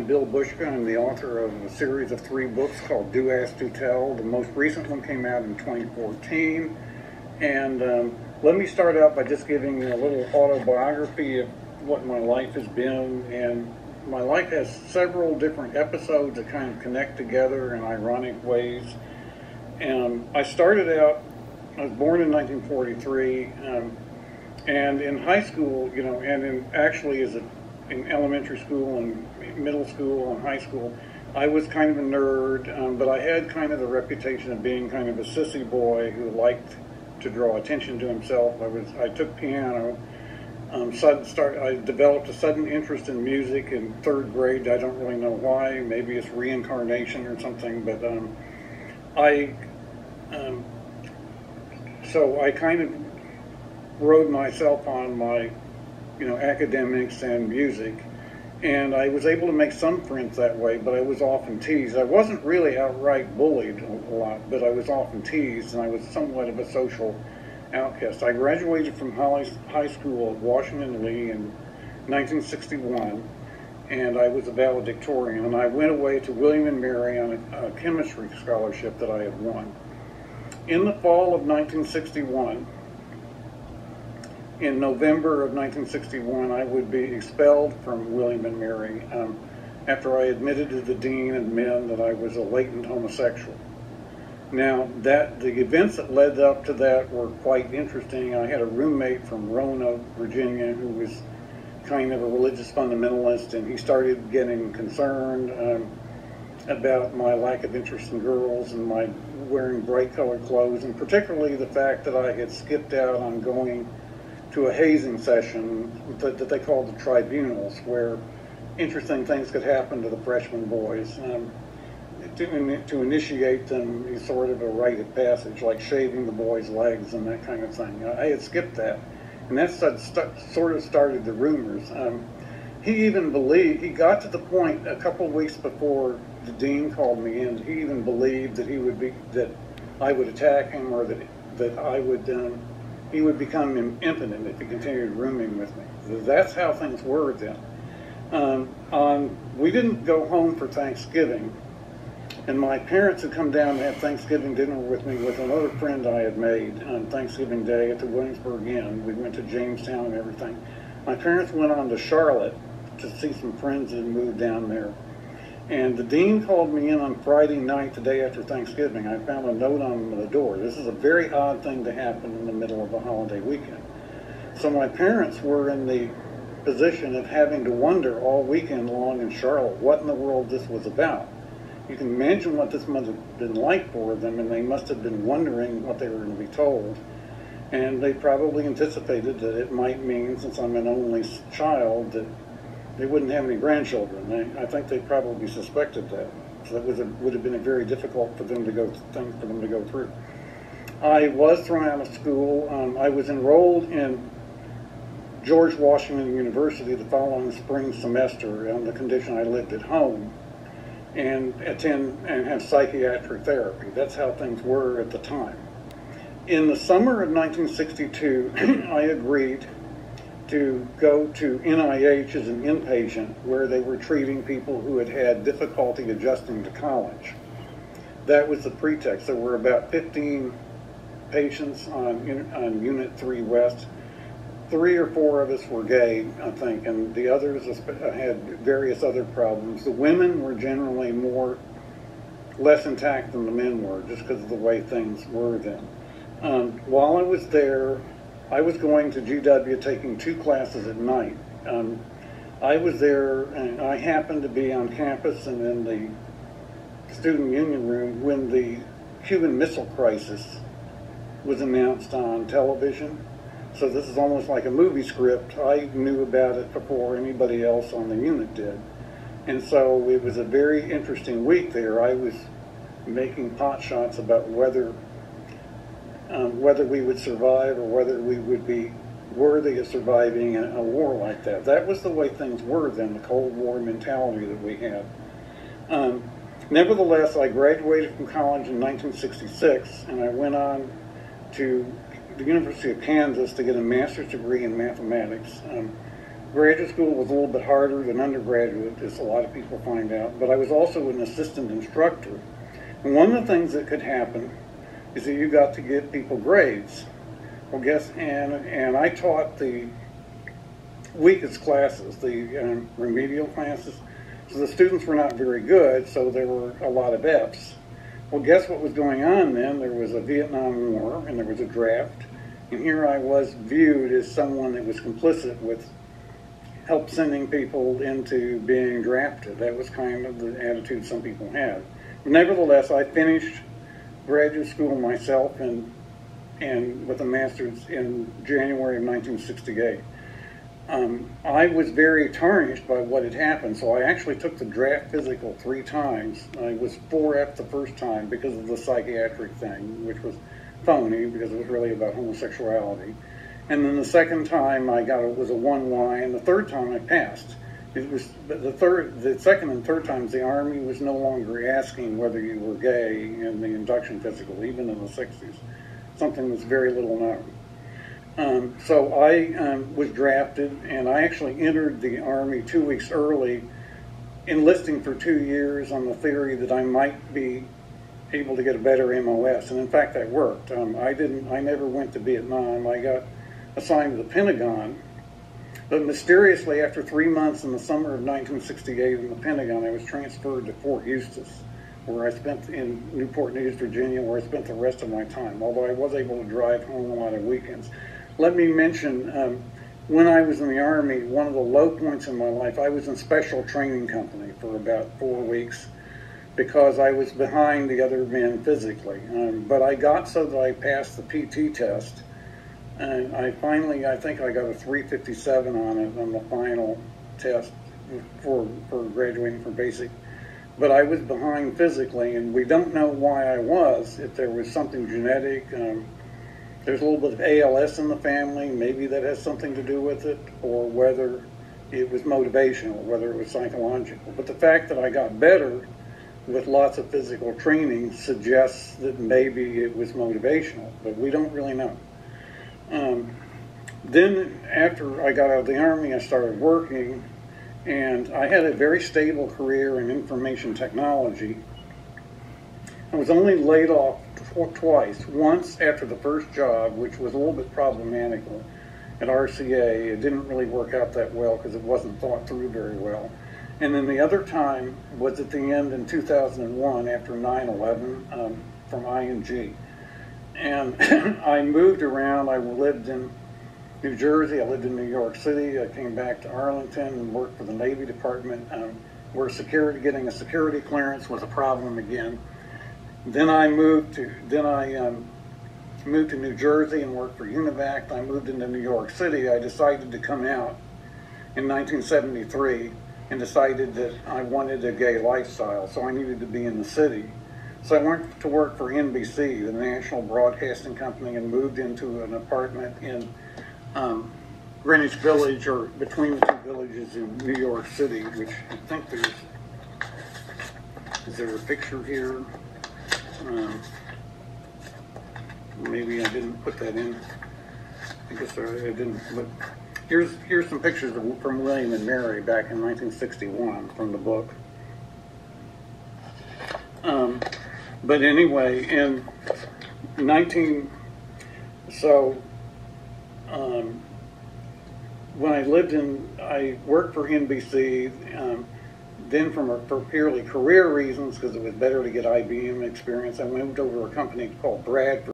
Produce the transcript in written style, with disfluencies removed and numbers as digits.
I'm Bill Boushka. I'm the author of a series of 3 books called Do Ask, Do Tell. The most recent one came out in 2014. And let me start out by just giving a little autobiography of what my life has been. And my life has several different episodes that kind of connect together in ironic ways. And I started out, I was born in 1943, and in high school, actually in elementary school and middle school and high school, I was kind of a nerd, but I had kind of the reputation of being kind of a sissy boy who liked to draw attention to himself. I took piano. I developed a sudden interest in music in 3rd grade. I don't really know why. Maybe it's reincarnation or something, but so I kind of rode myself on my academics and music, and I was able to make some friends that way, but I was often teased. I wasn't really outright bullied a lot, but I was often teased, and I was somewhat of a social outcast. I graduated from high school at Washington Lee in 1961, and I was a valedictorian, and I went away to William & Mary on a chemistry scholarship that I had won. In the fall of 1961, in November of 1961, I would be expelled from William & Mary after I admitted to the dean and men that I was a latent homosexual. Now, the events that led up to that were quite interesting. I had a roommate from Rona, Virginia, who was kind of a religious fundamentalist, and he started getting concerned about my lack of interest in girls and my wearing bright colored clothes, and particularly the fact that I had skipped out on going to a hazing session that they called the tribunals, where interesting things could happen to the freshman boys. To initiate them is sort of a rite of passage, like shaving the boys' legs and that kind of thing. I had skipped that, and that sort of started the rumors. He got to the point a couple of weeks before the dean called me in. He even believed that that I would attack him, or that he would become impotent if he continued rooming with me. That's how things were then. We didn't go home for Thanksgiving, and my parents had come down to have Thanksgiving dinner with me with another friend I had made on Thanksgiving Day at the Williamsburg Inn. We went to Jamestown and everything. My parents went on to Charlotte to see some friends that had moved down there. And the dean called me in on Friday night, the day after Thanksgiving. I found a note on the door. This is a very odd thing to happen in the middle of a holiday weekend. So my parents were in the position of having to wonder all weekend long in Charlotte what in the world this was about. You can imagine what this must have been like for them, and they must have been wondering what they were going to be told. And they probably anticipated that it might mean, since I'm an only child, that they wouldn't have any grandchildren. I think they probably suspected that. So that would have been a very difficult thing for them to go through. I was thrown out of school. I was enrolled in George Washington University the following spring semester on the condition I lived at home and have psychiatric therapy. That's how things were at the time. In the summer of 1962, I agreed to go to NIH as an inpatient, where they were treating people who had had difficulty adjusting to college. That was the pretext. There were about 15 patients on Unit 3 West. 3 or 4 of us were gay, I think, and the others had various other problems. The women were generally less intact than the men were, just because of the way things were then. While I was there, I was going to GW taking 2 classes at night. I was there, and I happened to be on campus and in the student union room when the Cuban Missile Crisis was announced on television. So this is almost like a movie script. I knew about it before anybody else on the unit did. And so it was a very interesting week there. I was making pot shots about whether we would survive or whether we would be worthy of surviving a war like that. That was the way things were then, the Cold War mentality that we had. Nevertheless, I graduated from college in 1966, and I went on to the University of Kansas to get a master's degree in mathematics. graduate school was a little bit harder than undergraduate, as a lot of people find out, but I was also an assistant instructor. And one of the things that could happen is that you got to get people grades. Well, and I taught the weakest classes, the remedial classes. So the students were not very good, so there were a lot of F's. Well, guess what was going on then? There was a Vietnam War, and there was a draft. And here I was viewed as someone that was complicit with help sending people into being drafted. That was kind of the attitude some people had. Nevertheless, I finished graduate school myself and with a master's in January of 1968. I was very tarnished by what had happened, so I actually took the draft physical 3 times. I was 4F the first time because of the psychiatric thing, which was phony because it was really about homosexuality. And then the second time it was a 1Y, and the third time I passed. It was the second and third times the Army was no longer asking whether you were gay in the induction physical, even in the 60s. Something that's very little known. So I was drafted, and I actually entered the Army 2 weeks early, enlisting for 2 years on the theory that I might be able to get a better MOS, and in fact that worked. I never went to Vietnam. I got assigned to the Pentagon, but mysteriously after 3 months in the summer of 1968 in the Pentagon, I was transferred to Fort Eustis, where I spent in Newport News, Virginia, where I spent the rest of my time, although I was able to drive home a lot of weekends. Let me mention, when I was in the Army, one of the low points in my life, I was in special training company for about 4 weeks because I was behind the other men physically. But I got so that I passed the PT test, and I think I got a 357 on it on the final test for graduating from basic. But I was behind physically, and we don't know why I was, if there was something genetic. There's a little bit of ALS in the family, maybe that has something to do with it, or whether it was motivational, whether it was psychological. But the fact that I got better with lots of physical training suggests that maybe it was motivational, but we don't really know. Then after I got out of the Army, I started working, and I had a very stable career in information technology. I was only laid off twice. Once after the first job, which was a little bit problematical at RCA. It didn't really work out that well because it wasn't thought through very well. And then the other time was at the end in 2001 after 9/11 from ING. And I moved around. I lived in New Jersey. I lived in New York City. I came back to Arlington and worked for the Navy Department, where getting a security clearance was a problem again. Then I moved to New Jersey and worked for UNIVAC. I moved into New York City. I decided to come out in 1973 and decided that I wanted a gay lifestyle, so I needed to be in the city. So I went to work for NBC, the national broadcasting company, and moved into an apartment in Greenwich Village, or between the two villages in New York City, which I think is there a picture here? Maybe I didn't put that in. I guess I didn't. But here's some pictures from William and Mary back in 1961 from the book. But anyway, in when I worked for NBC. Then for purely career reasons, because it was better to get IBM experience, I moved over to a company called Bradford.